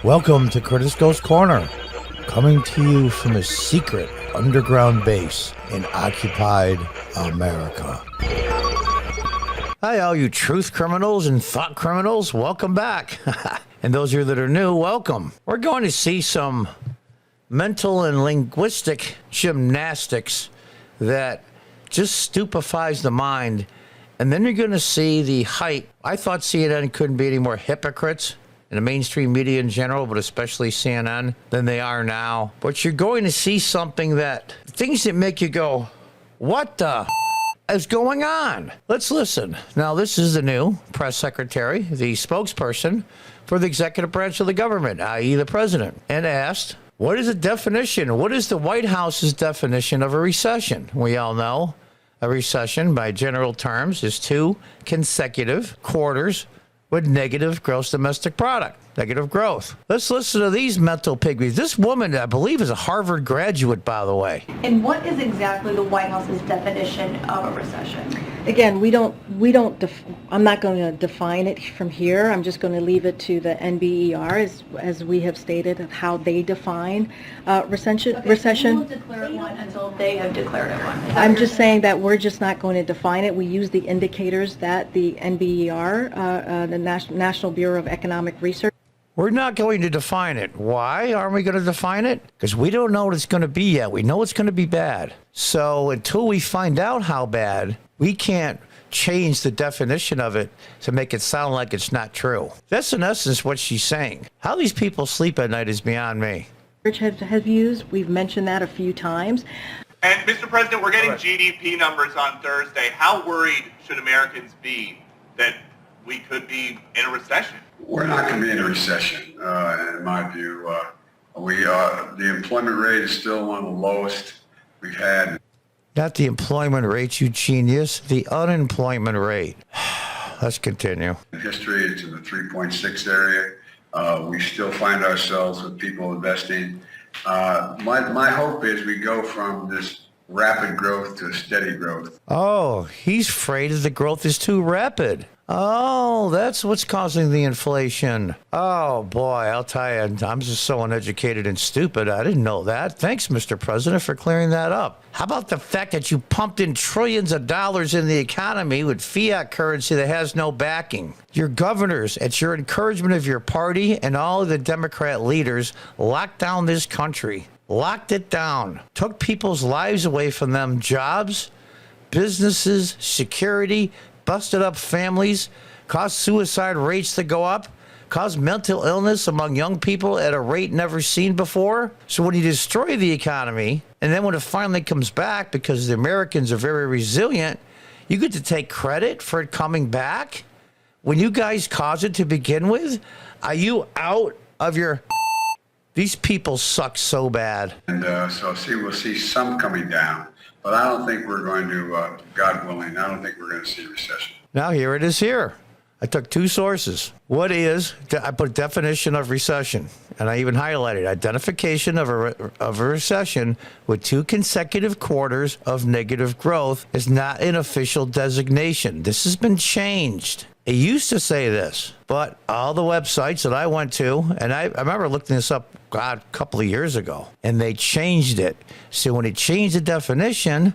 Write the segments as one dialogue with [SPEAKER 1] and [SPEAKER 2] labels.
[SPEAKER 1] Welcome to Curtis Goes Corner, coming to you from a secret underground base in occupied America. Hi, all you truth criminals and thought criminals. Welcome back. And those of you that are new, welcome. We're going to see some mental and linguistic gymnastics that just stupefies the mind. And then you're going to see the height. I thought CNN couldn't be any more hypocrites in the mainstream media in general, but especially CNN, than they are now. But you're going to see something that, things that make you go, what the is going on? Let's listen. Now, this is the new press secretary, the spokesperson for the executive branch of the government, i.e. the president, and asked, what is the definition? What is the White House's definition of a recession? We all know a recession, by general terms, is 2 consecutive quarters with negative gross domestic product, negative growth. Let's listen to these mental pygmies. This woman, I believe, is a Harvard graduate, by the way.
[SPEAKER 2] And what is exactly the White House's definition of a recession?
[SPEAKER 3] Again, I'm not going to define it from here. I'm just going to leave it to the NBER, as we have stated, of how they define recession.
[SPEAKER 2] Okay, so you won't declare it one until they have declared it one.
[SPEAKER 3] I'm just saying that we're just not going to define it. We use the indicators that the NBER, the National Bureau of Economic Research.
[SPEAKER 1] We're not going to define it. Why aren't we going to define it? Because we don't know what it's going to be yet. We know it's going to be bad. So until we find out how bad, we can't change the definition of it to make it sound like it's not true. That's in essence what she's saying. How these people sleep at night is beyond me.
[SPEAKER 3] Have used. We've mentioned that a few times.
[SPEAKER 4] And Mr. President, we're getting GDP numbers on Thursday. How worried should Americans be that we could be in a recession?
[SPEAKER 5] We're not going to be in a recession, in my view. The employment rate is still one of the lowest we've had.
[SPEAKER 1] Not the employment rate, you genius. The unemployment rate. Let's continue.
[SPEAKER 5] In history, it's in the 3.6 area. We still find ourselves with people investing. My hope is we go from this rapid growth to steady growth.
[SPEAKER 1] Oh, he's afraid that the growth is too rapid. Oh, that's what's causing the inflation. Oh, boy, I'll tell you, I'm just so uneducated and stupid. I didn't know that. Thanks, Mr. President, for clearing that up. How about the fact that you pumped in trillions of dollars in the economy with fiat currency that has no backing? Your governors, at your encouragement of your party and all of the Democrat leaders, locked down this country. Locked it down. Took people's lives away from them. Jobs, businesses, security, busted up families, caused suicide rates to go up, caused mental illness among young people at a rate never seen before. So when you destroy the economy, and then when it finally comes back, because the Americans are very resilient, you get to take credit for it coming back? When you guys caused it to begin with? Are you out of your... These people suck so bad.
[SPEAKER 5] And we'll see some coming down. But I don't think we're going to, God willing, I don't think we're going to see a recession.
[SPEAKER 1] Now here it is here. I took 2 sources. What is, I put definition of recession, and I even highlighted identification of a recession with 2 consecutive quarters of negative growth is not an official designation. This has been changed. It used to say this, but all the websites that I went to, and I remember looking this up, God, a couple of years ago, and they changed it. So when they changed the definition,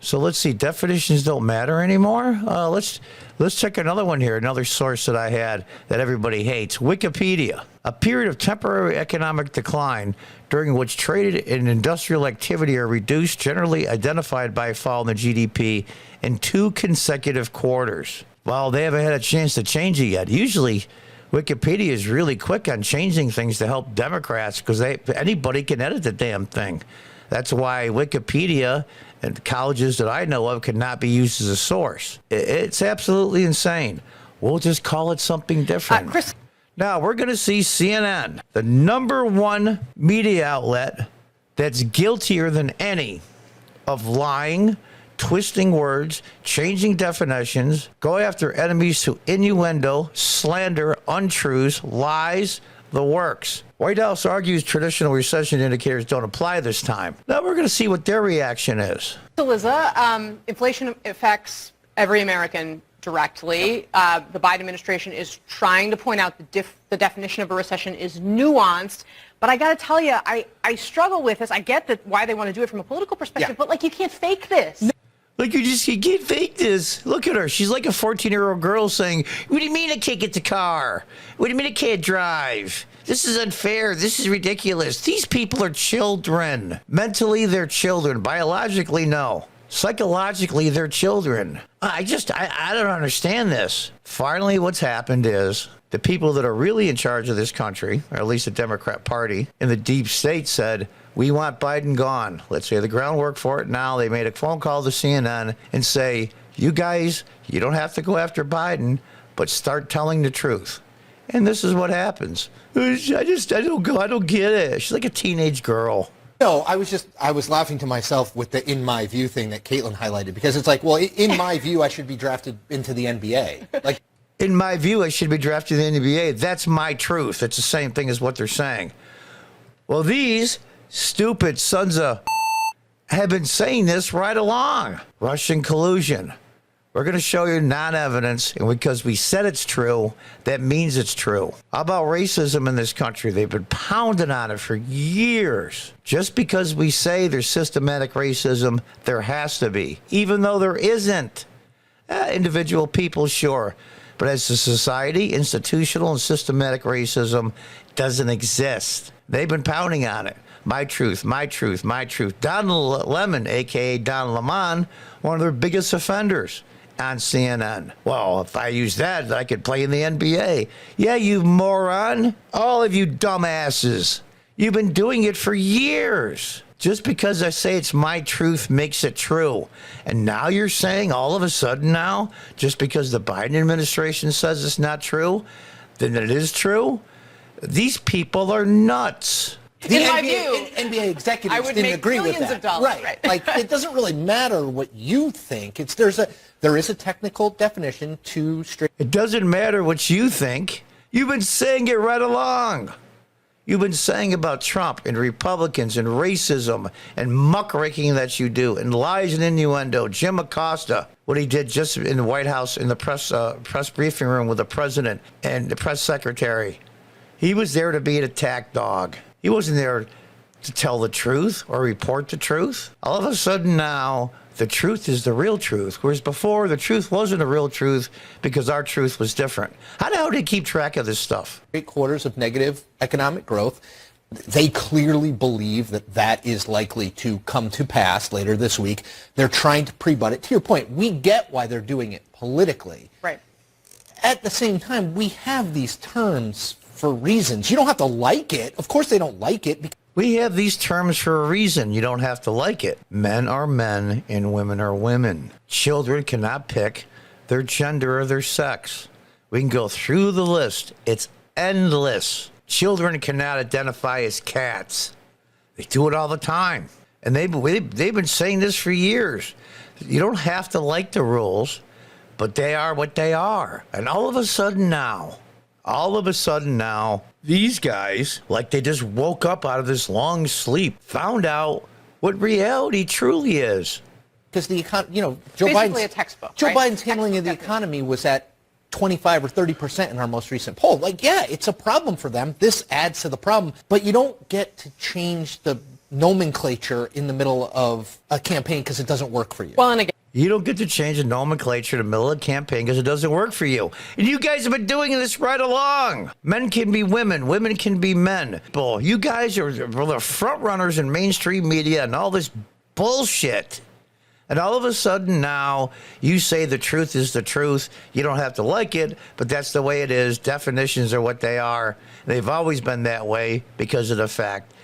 [SPEAKER 1] so let's see, definitions don't matter anymore. Let's check another one here, another source that I had that everybody hates. Wikipedia. A period of temporary economic decline during which trade and industrial activity are reduced, generally identified by a fall in the GDP in 2 consecutive quarters. Well, they haven't had a chance to change it yet. Usually, Wikipedia is really quick on changing things to help Democrats because anybody can edit the damn thing. That's why Wikipedia and colleges that I know of cannot be used as a source. It's absolutely insane. We'll just call it something different.
[SPEAKER 3] Chris.
[SPEAKER 1] Now, we're going to see CNN, the #1 media outlet that's guiltier than any of lying, twisting words, changing definitions, go after enemies through innuendo, slander, untruths, lies, the works. White House argues traditional recession indicators don't apply this time. Now we're going to see what their reaction is.
[SPEAKER 6] So, Liza, inflation affects every American directly. The Biden administration is trying to point out the definition of a recession is nuanced. But I got to tell you, I struggle with this. I get that why they want to do it from a political perspective, but like you can't fake this.
[SPEAKER 1] Like you can't fake this. Look at her. She's like a 14-year-old girl saying, "What do you mean I can't get the car? What do you mean I can't drive? This is unfair. This is ridiculous. These people are children. Mentally, they're children. Biologically, no. Psychologically, they're children." I don't understand this. Finally, what's happened is the people that are really in charge of this country, or at least the Democrat Party in the deep state, said, "We want Biden gone. Let's lay the groundwork for it now." They made a phone call to CNN and say, "You guys, you don't have to go after Biden, but start telling the truth." And this is what happens. I don't get it. She's like a teenage girl.
[SPEAKER 7] No, I was laughing to myself with the "in my view" thing that Caitlin highlighted, because it's like, well, in my view, I should be drafted into the NBA. Like,
[SPEAKER 1] in my view, I should be drafted in the NBA. That's my truth. It's the same thing as what they're saying. Well, these stupid sons of have been saying this right along. Russian collusion. We're going to show you non-evidence, and because we said it's true, that means it's true. How about racism in this country? They've been pounding on it for years. Just because we say there's systematic racism, there has to be, even though there isn't. Individual people, sure. But as a society, institutional and systematic racism doesn't exist. They've been pounding on it. My truth, my truth, my truth. Donald Lemon, a.k.a. Don Lemon, one of their biggest offenders on CNN. Well, if I use that, I could play in the NBA. Yeah, you moron. All of you dumbasses. You've been doing it for years. Just because I say it's my truth makes it true. And now you're saying all of a sudden now, just because the Biden administration says it's not true, then it is true? These people are nuts.
[SPEAKER 6] In my view,
[SPEAKER 7] NBA executives
[SPEAKER 6] I would
[SPEAKER 7] didn't
[SPEAKER 6] make
[SPEAKER 7] agree with
[SPEAKER 6] billions
[SPEAKER 7] that.
[SPEAKER 6] of dollars.
[SPEAKER 7] Right. Like, it doesn't really matter what you think. There is a technical definition to straight.
[SPEAKER 1] It doesn't matter what you think. You've been saying it right along. You've been saying about Trump and Republicans and racism and muckraking that you do and lies and innuendo. Jim Acosta, what he did just in the White House in the press briefing room with the president and the press secretary. He was there to be an attack dog. He wasn't there to tell the truth or report the truth. All of a sudden now, the truth is the real truth, whereas before the truth wasn't the real truth because our truth was different. How the hell do you keep track of this stuff?
[SPEAKER 7] 8 quarters of negative economic growth. They clearly believe that that is likely to come to pass later this week. They're trying to pre-bud it. To your point, we get why they're doing it politically.
[SPEAKER 6] right.
[SPEAKER 7] At the same time, we have these terms for reasons. You don't have to like it. Of course they don't like it.
[SPEAKER 1] We have these terms for a reason. You don't have to like it. Men are men and women are women. Children cannot pick their gender or their sex. We can go through the list. It's endless. Children cannot identify as cats. They do it all the time. And they've been saying this for years. You don't have to like the rules, but they are what they are. And all of a sudden now, these guys, like they just woke up out of this long sleep, found out what reality truly is.
[SPEAKER 7] Because the economy, Joe
[SPEAKER 6] Basically
[SPEAKER 7] Biden's
[SPEAKER 6] a textbook.
[SPEAKER 7] Joe
[SPEAKER 6] right?
[SPEAKER 7] Biden's handling of the economy was at 25 or 30% in our most recent poll. Like, yeah, it's a problem for them. This adds to the problem, but you don't get to change the nomenclature in the middle of a campaign because it doesn't work for you.
[SPEAKER 6] Well, and again,
[SPEAKER 1] You don't get to change the nomenclature in the middle of a campaign because it doesn't work for you. And you guys have been doing this right along. Men can be women. Women can be men. Bull. You guys are the front runners in mainstream media and all this bullshit. And all of a sudden now you say the truth is the truth. You don't have to like it, but that's the way it is. Definitions are what they are. They've always been that way because of the fact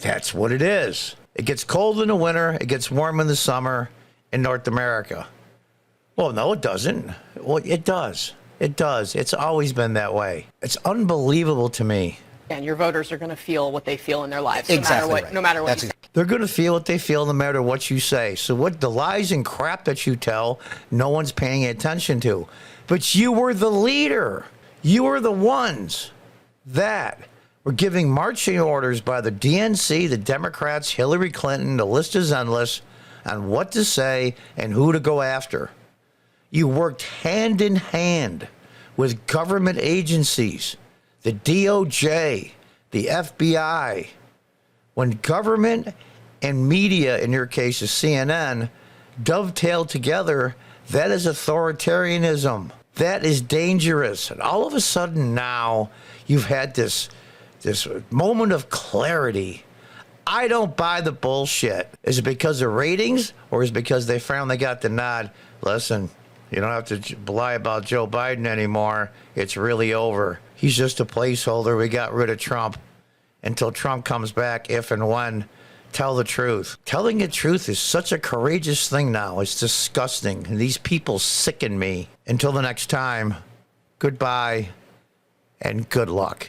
[SPEAKER 1] that's what it is. It gets cold in the winter. It gets warm in the summer. In North America. Well, no, it doesn't. Well, it does. It does. It's always been that way. It's unbelievable to me.
[SPEAKER 6] and your voters are going to feel what they feel in their lives,
[SPEAKER 7] Exactly
[SPEAKER 6] no matter what
[SPEAKER 7] That's
[SPEAKER 6] you say.
[SPEAKER 1] They're going to feel what they feel no matter what you say. So what the lies and crap that you tell, no one's paying attention to. But you were the leader. You were the ones that were giving marching orders by the DNC, the Democrats, Hillary Clinton, the list is endless, on what to say and who to go after. You worked hand in hand with government agencies, the DOJ, the FBI. When government and media, in your case is CNN, dovetail together, that is authoritarianism. That is dangerous. And all of a sudden now, you've had this moment of clarity. I don't buy the bullshit. Is it because of ratings, or is it because they finally got the nod? Listen, you don't have to lie about Joe Biden anymore. It's really over. He's just a placeholder. We got rid of Trump. Until Trump comes back, if and when, tell the truth. Telling the truth is such a courageous thing now. It's disgusting. And these people sicken me. Until the next time, goodbye and good luck.